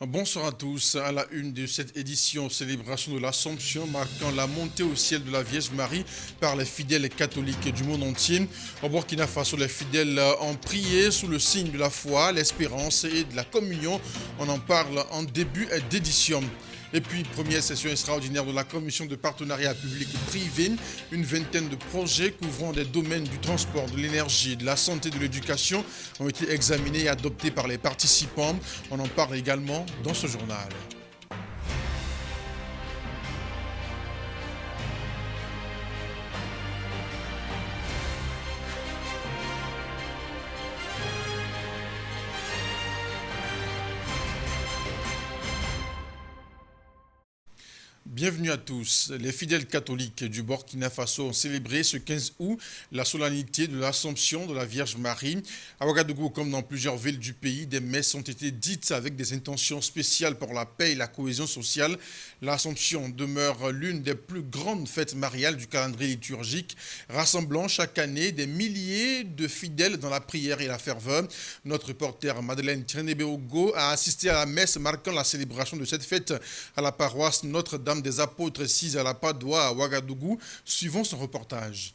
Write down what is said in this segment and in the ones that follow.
Bonsoir à tous. À la une de cette édition, célébration de l'Assomption marquant la montée au ciel de la Vierge Marie par les fidèles catholiques du monde entier. Au Burkina Faso, les fidèles ont prié sous le signe de la foi, l'espérance et de la communion. On en parle en début d'édition. Et puis, première session extraordinaire de la Commission de partenariat public-privé. Une vingtaine de projets couvrant des domaines du transport, de l'énergie, de la santé, de l'éducation ont été examinés et adoptés par les participants. On en parle également dans ce journal. Bienvenue à tous. Les fidèles catholiques du Burkina Faso ont célébré ce 15 août la solennité de l'Assomption de la Vierge Marie. À Ouagadougou, comme dans plusieurs villes du pays, des messes ont été dites avec des intentions spéciales pour la paix et la cohésion sociale. L'Assomption demeure l'une des plus grandes fêtes mariales du calendrier liturgique, rassemblant chaque année des milliers de fidèles dans la prière et la ferveur. Notre reporter Madeleine Tirénébéogo a assisté à la messe marquant la célébration de cette fête à la paroisse Notre-Dame des Apôtres 6 à la Padoua à Ouagadougou. Suivons son reportage.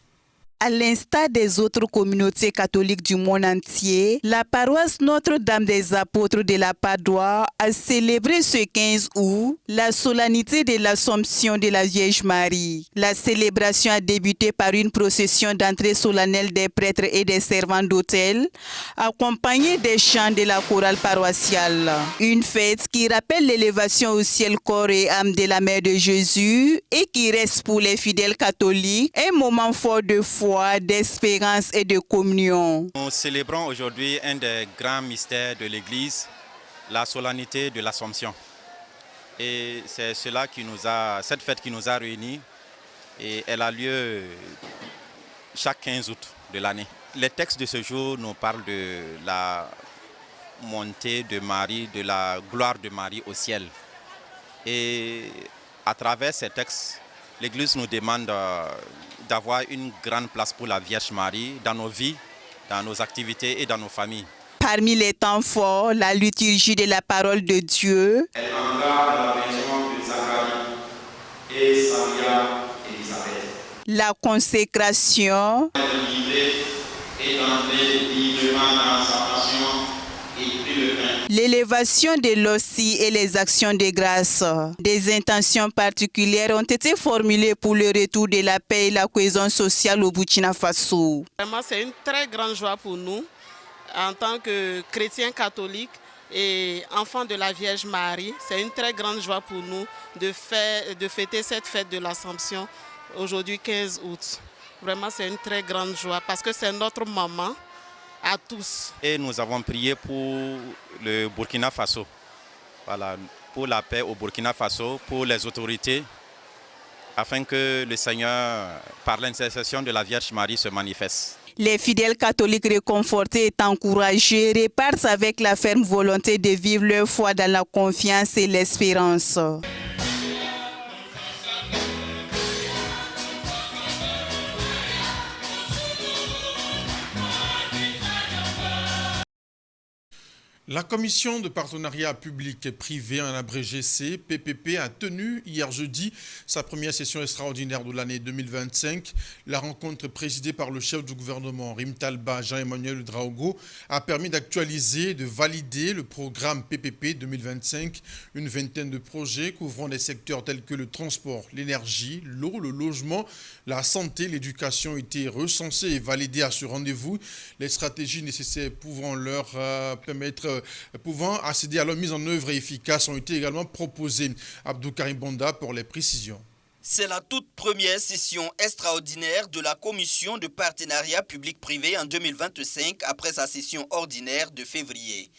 À l'instar des autres communautés catholiques du monde entier, la paroisse Notre-Dame des Apôtres de la Padoua a célébré ce 15 août la solennité de l'Assomption de la Vierge Marie. La célébration a débuté par une procession d'entrée solennelle des prêtres et des servants d'autel, accompagnée des chants de la chorale paroissiale. Une fête qui rappelle l'élévation au ciel corps et âme de la Mère de Jésus et qui reste pour les fidèles catholiques un moment fort de foi, d'espérance et de communion. Nous célébrons aujourd'hui un des grands mystères de l'Église, la solennité de l'Assomption. Et c'est cette fête qui nous a réunis et elle a lieu chaque 15 août de l'année. Les textes de ce jour nous parlent de la montée de Marie, de la gloire de Marie au ciel. Et à travers ces textes, l'Église nous demande d'avoir une grande place pour la Vierge Marie dans nos vies, dans nos activités et dans nos familles. Parmi les temps forts, la liturgie de la parole de Dieu. Elle entra dans la maison de Zacharie et Saria Élisabeth. La consécration. Elle est livrée et d'entrer librement dans sa passion et prit le pain. L'élévation de l'hostie et les actions de grâce. Des intentions particulières ont été formulées pour le retour de la paix et la cohésion sociale au Burkina Faso. Vraiment, c'est une très grande joie pour nous, en tant que chrétiens catholiques et enfants de la Vierge Marie. C'est une très grande joie pour nous de fêter cette fête de l'Assomption aujourd'hui 15 août. Vraiment, c'est une très grande joie parce que c'est notre moment à tous. Et nous avons prié pour le Burkina Faso, voilà, pour la paix au Burkina Faso, pour les autorités, afin que le Seigneur, par l'intercession de la Vierge Marie, se manifeste. Les fidèles catholiques réconfortés et encouragés repartent avec la ferme volonté de vivre leur foi dans la confiance et l'espérance. La Commission de partenariat public-privé, en abrégé C, PPP, a tenu hier jeudi sa première session extraordinaire de l'année 2025. La rencontre présidée par le chef du gouvernement, Rim Talba Jean-Emmanuel Ouedraogo, a permis d'actualiser et de valider le programme PPP 2025. Une vingtaine de projets couvrant des secteurs tels que le transport, l'énergie, l'eau, le logement, la santé, l'éducation ont été recensés et validés à ce rendez-vous. Les stratégies nécessaires pouvant accéder à leur mise en œuvre efficace ont été également proposées. Abdou Karim Bonda pour les précisions. C'est la toute première session extraordinaire de la Commission de partenariat public-privé en 2025 après sa session ordinaire de février.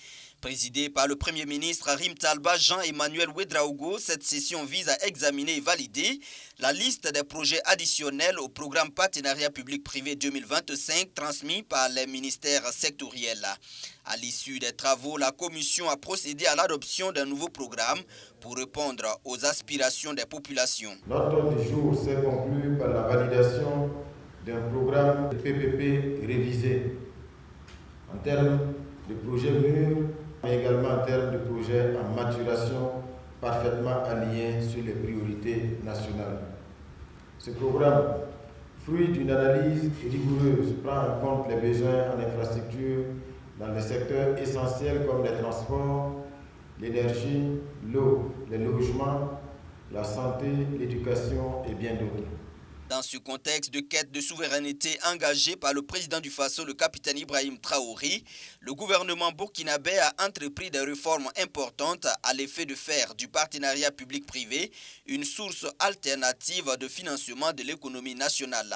Présidée par le Premier ministre Rim Talba Jean-Emmanuel Ouedraogo, cette session vise à examiner et valider la liste des projets additionnels au programme Partenariat public-privé 2025 transmis par les ministères sectoriels. À l'issue des travaux, la Commission a procédé à l'adoption d'un nouveau programme pour répondre aux aspirations des populations. Notre ordre du jour s'est conclu par la validation d'un programme de PPP révisé en termes de projets mûrs mais également en termes de projets en maturation parfaitement alignés sur les priorités nationales. Ce programme, fruit d'une analyse rigoureuse, prend en compte les besoins en infrastructures dans les secteurs essentiels comme les transports, l'énergie, l'eau, les logements, la santé, l'éducation et bien d'autres. Dans ce contexte de quête de souveraineté engagée par le président du Faso, le capitaine Ibrahim Traoré, le gouvernement burkinabé a entrepris des réformes importantes à l'effet de faire du partenariat public-privé une source alternative de financement de l'économie nationale.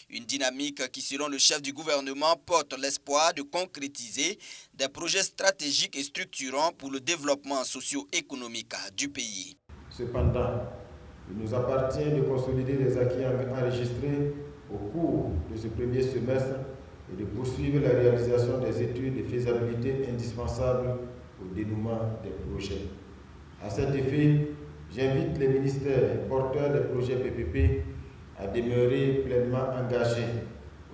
Une dynamique qui, selon le chef du gouvernement, porte l'espoir de concrétiser des projets stratégiques et structurants pour le développement socio-économique du pays. Cependant, il nous appartient de consolider les acquis enregistrés au cours de ce premier semestre et de poursuivre la réalisation des études de faisabilité indispensables au dénouement des projets. À cet effet, j'invite les ministères porteurs des projets PPP à demeurer pleinement engagés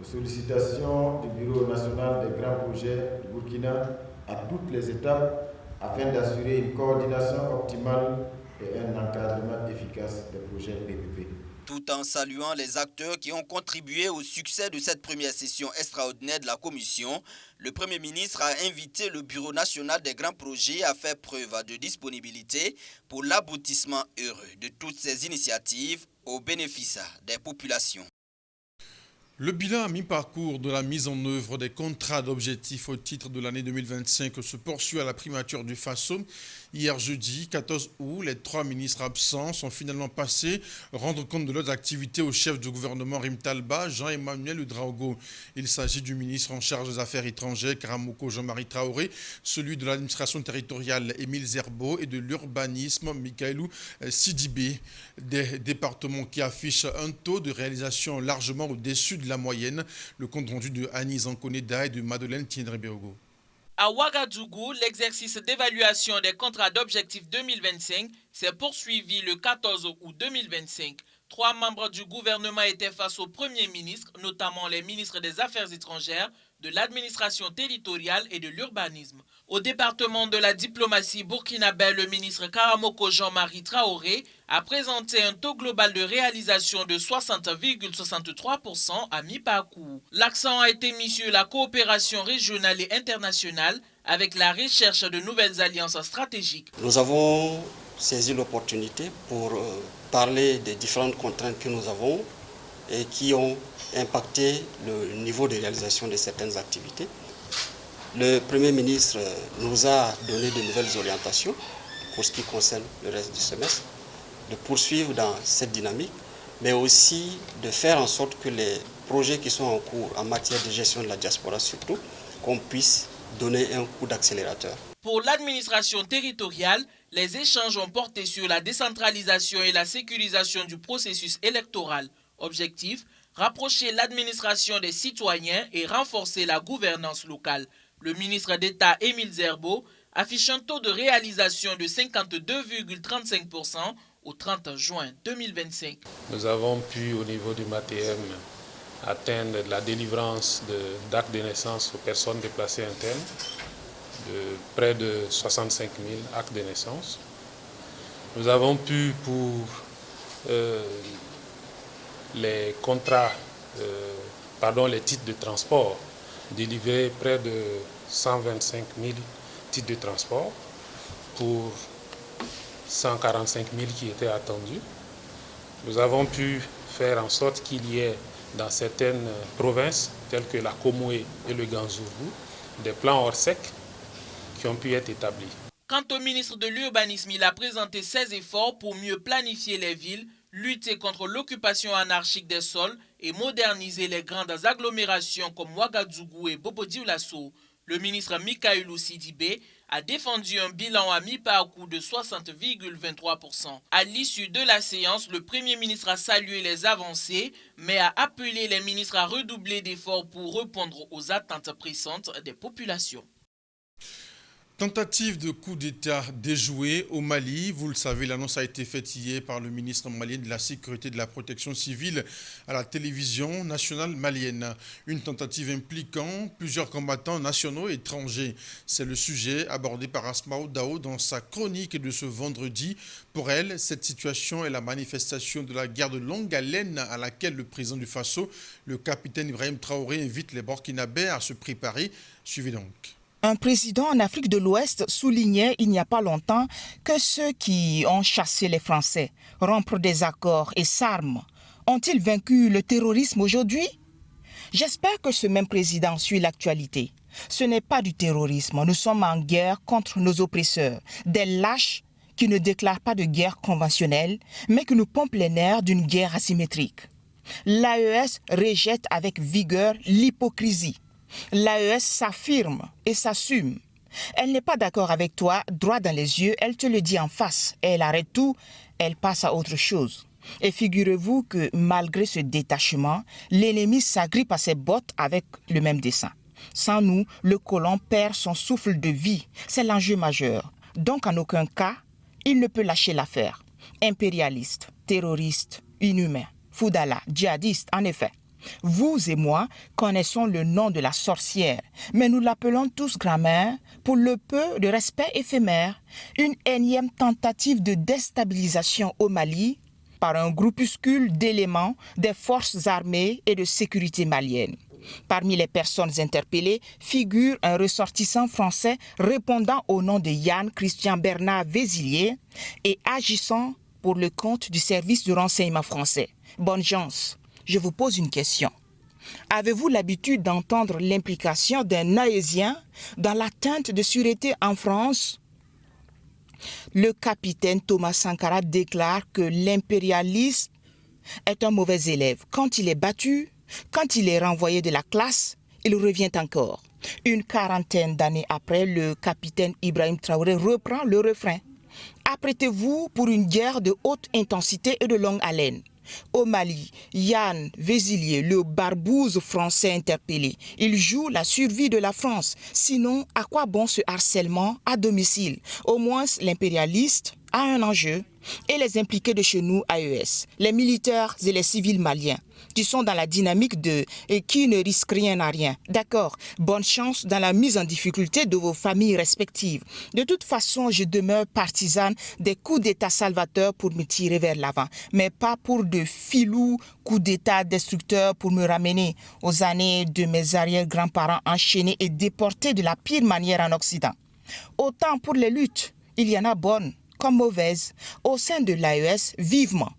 aux sollicitations du Bureau national des grands projets du Burkina à toutes les étapes afin d'assurer une coordination optimale et un encadrement efficace des projets PPP. Tout en saluant les acteurs qui ont contribué au succès de cette première session extraordinaire de la Commission, le Premier ministre a invité le Bureau national des grands projets à faire preuve de disponibilité pour l'aboutissement heureux de toutes ces initiatives au bénéfice des populations. Le bilan à mi-parcours de la mise en œuvre des contrats d'objectifs au titre de l'année 2025 se poursuit à la primature du Faso. Hier jeudi 14 août, les 3 ministres absents sont finalement passés rendre compte de leurs activités au chef du gouvernement Rim Talba, Jean-Emmanuel Ouedraogo. Il s'agit du ministre en charge des Affaires étrangères, Karamoko Jean-Marie Traoré, celui de l'administration territoriale, Émile Zerbo, et de l'urbanisme, Mikaelou Sidibé. Des départements qui affichent un taux de réalisation largement au-dessus de la moyenne. Le compte rendu de Annie Zankoneda et de Madeleine Tiendrebeogo. À Ouagadougou, l'exercice d'évaluation des contrats d'objectifs 2025 s'est poursuivi le 14 août 2025. 3 membres du gouvernement étaient face au Premier ministre, notamment les ministres des Affaires étrangères, de l'administration territoriale et de l'urbanisme. Au département de la diplomatie burkinabé, le ministre Karamoko Jean-Marie Traoré a présenté un taux global de réalisation de 60,63% à mi-parcours. L'accent a été mis sur la coopération régionale et internationale avec la recherche de nouvelles alliances stratégiques. Nous avons saisi l'opportunité pour parler des différentes contraintes que nous avons et qui ont impacté le niveau de réalisation de certaines activités. Le Premier ministre nous a donné de nouvelles orientations pour ce qui concerne le reste du semestre, de poursuivre dans cette dynamique, mais aussi de faire en sorte que les projets qui sont en cours en matière de gestion de la diaspora surtout, qu'on puisse donner un coup d'accélérateur. Pour l'administration territoriale, les échanges ont porté sur la décentralisation et la sécurisation du processus électoral. Objectif, rapprocher l'administration des citoyens et renforcer la gouvernance locale. Le ministre d'État Émile Zerbo affiche un taux de réalisation de 52,35% au 30 juin 2025. Nous avons pu, au niveau du MATM, atteindre la délivrance d'actes de naissance aux personnes déplacées internes, de près de 65 000 actes de naissance. Nous avons pu, pour les contrats, les titres de transport, délivrer près de 125 000 titres de transport pour 145 000 qui étaient attendus. Nous avons pu faire en sorte qu'il y ait dans certaines provinces, telles que la Komoé et le Ganzourou, des plans Orsec qui ont pu être établis. Quant au ministre de l'Urbanisme, il a présenté ses efforts pour mieux planifier les villes, lutter contre l'occupation anarchique des sols et moderniser les grandes agglomérations comme Ouagadougou et Bobo-Dioulasso. Le ministre Mikaelou Sidibé a défendu un bilan à mi-parcours de 60,23%. À l'issue de la séance, le Premier ministre a salué les avancées, mais a appelé les ministres à redoubler d'efforts pour répondre aux attentes pressantes des populations. Tentative de coup d'État déjouée au Mali. Vous le savez, l'annonce a été faite hier par le ministre malien de la Sécurité et de la Protection civile à la télévision nationale malienne. Une tentative impliquant plusieurs combattants nationaux et étrangers. C'est le sujet abordé par Asmaou Dao dans sa chronique de ce vendredi. Pour elle, cette situation est la manifestation de la guerre de longue haleine à laquelle le président du Faso, le capitaine Ibrahim Traoré, invite les Burkinabés à se préparer. Suivez donc. Un président en Afrique de l'Ouest soulignait il n'y a pas longtemps que ceux qui ont chassé les Français, rompre des accords et s'arment, ont-ils vaincu le terrorisme aujourd'hui? J'espère que ce même président suit l'actualité. Ce n'est pas du terrorisme, nous sommes en guerre contre nos oppresseurs, des lâches qui ne déclarent pas de guerre conventionnelle, mais qui nous pompent les nerfs d'une guerre asymétrique. L'AES rejette avec vigueur l'hypocrisie. L'AES s'affirme et s'assume. Elle n'est pas d'accord avec toi, droit dans les yeux, elle te le dit en face. Elle arrête tout, elle passe à autre chose. Et figurez-vous que malgré ce détachement, l'ennemi s'agrippe à ses bottes avec le même dessein. Sans nous, le colon perd son souffle de vie. C'est l'enjeu majeur. Donc en aucun cas, il ne peut lâcher l'affaire. Impérialiste, terroriste, inhumain, foudala, djihadiste, en effet. Vous et moi connaissons le nom de la sorcière, mais nous l'appelons tous grand-mère pour le peu de respect éphémère. Une énième tentative de déstabilisation au Mali par un groupuscule d'éléments des forces armées et de sécurité maliennes. Parmi les personnes interpellées figure un ressortissant français répondant au nom de Yann Christian Bernard Vézilier et agissant pour le compte du service de renseignement français. Bonne chance. Je vous pose une question. Avez-vous l'habitude d'entendre l'implication d'un Aésien dans l'atteinte de sûreté en France? Le capitaine Thomas Sankara déclare que l'impérialisme est un mauvais élève. Quand il est battu, quand il est renvoyé de la classe, il revient encore. Une quarantaine d'années après, le capitaine Ibrahim Traoré reprend le refrain. Apprêtez-vous pour une guerre de haute intensité et de longue haleine. Au Mali, Yann Vézilier, le barbouze français interpellé, il joue la survie de la France. Sinon, à quoi bon ce harcèlement à domicile? Au moins, l'impérialiste a un enjeu. Et les impliqués de chez nous, AES, les militaires et les civils maliens, qui sont dans la dynamique de et qui ne risquent rien à rien. D'accord, bonne chance dans la mise en difficulté de vos familles respectives. De toute façon, je demeure partisane des coups d'État salvateurs pour me tirer vers l'avant, mais pas pour de filous coups d'État destructeurs pour me ramener aux années de mes arrière-grands-parents enchaînés et déportés de la pire manière en Occident. Autant pour les luttes, il y en a bonnes comme mauvaises. Au sein de l'AES, vivement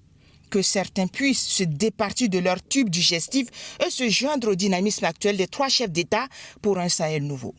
que certains puissent se départir de leur tube digestif et se joindre au dynamisme actuel des 3 chefs d'État pour un Sahel nouveau.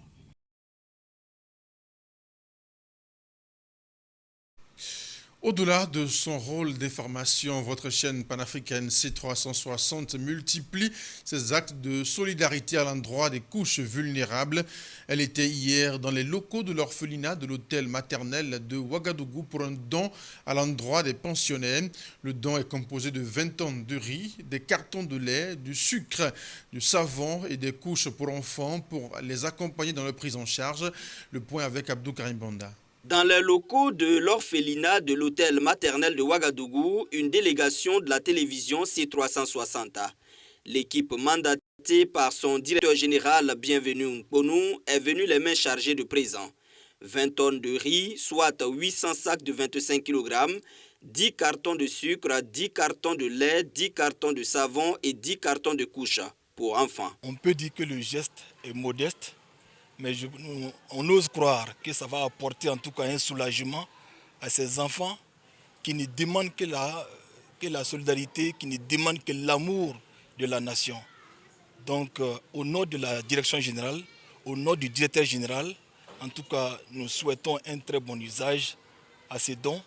Au-delà de son rôle d'information, votre chaîne panafricaine C360 multiplie ses actes de solidarité à l'endroit des couches vulnérables. Elle était hier dans les locaux de l'orphelinat de l'hôtel maternel de Ouagadougou pour un don à l'endroit des pensionnaires. Le don est composé de 20 tonnes de riz, des cartons de lait, du sucre, du savon et des couches pour enfants pour les accompagner dans leur prise en charge. Le point avec Abdou Karim Banda. Dans les locaux de l'orphelinat de l'hôtel maternel de Ouagadougou, une délégation de la télévision C360. L'équipe mandatée par son directeur général Bienvenu Nkponou est venue les mains chargées de présents. 20 tonnes de riz, soit 800 sacs de 25 kg, 10 cartons de sucre, 10 cartons de lait, 10 cartons de savon et 10 cartons de couches pour enfants. On peut dire que le geste est modeste, mais on ose croire que ça va apporter en tout cas un soulagement à ces enfants qui ne demandent que la solidarité, qui ne demandent que l'amour de la nation. Donc au nom de la direction générale, au nom du directeur général, en tout cas nous souhaitons un très bon usage à ces dons,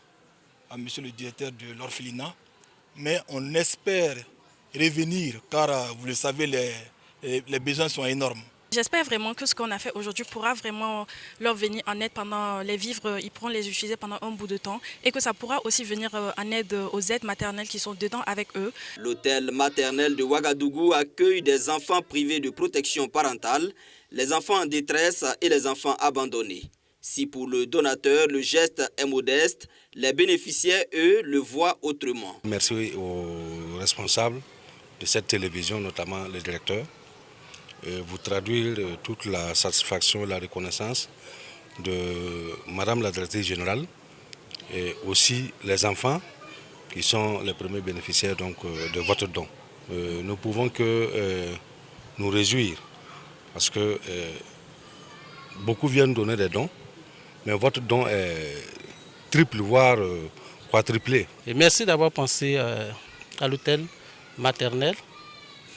à monsieur le directeur de l'orphelinat. Mais on espère revenir car vous le savez, les besoins sont énormes. J'espère vraiment que ce qu'on a fait aujourd'hui pourra vraiment leur venir en aide pendant les vivres, ils pourront les utiliser pendant un bout de temps et que ça pourra aussi venir en aide aux aides maternelles qui sont dedans avec eux. L'hôtel maternel de Ouagadougou accueille des enfants privés de protection parentale, les enfants en détresse et les enfants abandonnés. Si pour le donateur, le geste est modeste, les bénéficiaires, eux, le voient autrement. Merci aux responsables de cette télévision, notamment le directeur, vous traduire toute la satisfaction et la reconnaissance de Madame la Directrice Générale et aussi les enfants qui sont les premiers bénéficiaires donc, de votre don. Nous pouvons que nous réjouir parce que beaucoup viennent donner des dons, mais votre don est triple, voire quadruplé. Et merci d'avoir pensé à l'hôtel maternel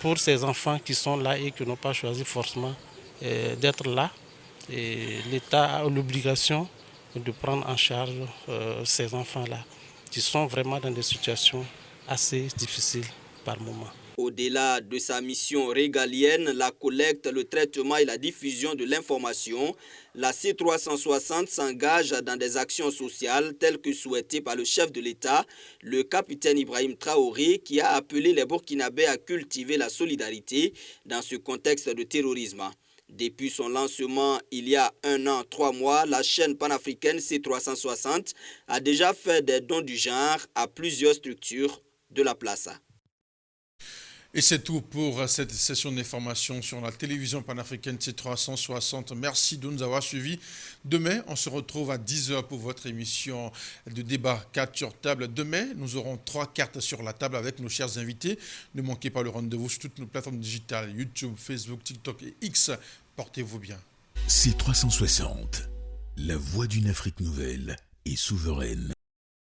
pour ces enfants qui sont là et qui n'ont pas choisi forcément d'être là. Et l'État a l'obligation de prendre en charge ces enfants-là qui sont vraiment dans des situations assez difficiles par moment. Au-delà de sa mission régalienne, la collecte, le traitement et la diffusion de l'information, la C360 s'engage dans des actions sociales telles que souhaitées par le chef de l'État, le capitaine Ibrahim Traoré, qui a appelé les Burkinabés à cultiver la solidarité dans ce contexte de terrorisme. Depuis son lancement il y a 1 an, 3 mois, la chaîne panafricaine C360 a déjà fait des dons du genre à plusieurs structures de la place. Et c'est tout pour cette session d'information sur la télévision panafricaine C360. Merci de nous avoir suivis. Demain, on se retrouve à 10h pour votre émission de débat 4 sur table. Demain, nous aurons 3 cartes sur la table avec nos chers invités. Ne manquez pas le rendez-vous sur toutes nos plateformes digitales, YouTube, Facebook, TikTok et X. Portez-vous bien. C360, la voix d'une Afrique nouvelle et souveraine.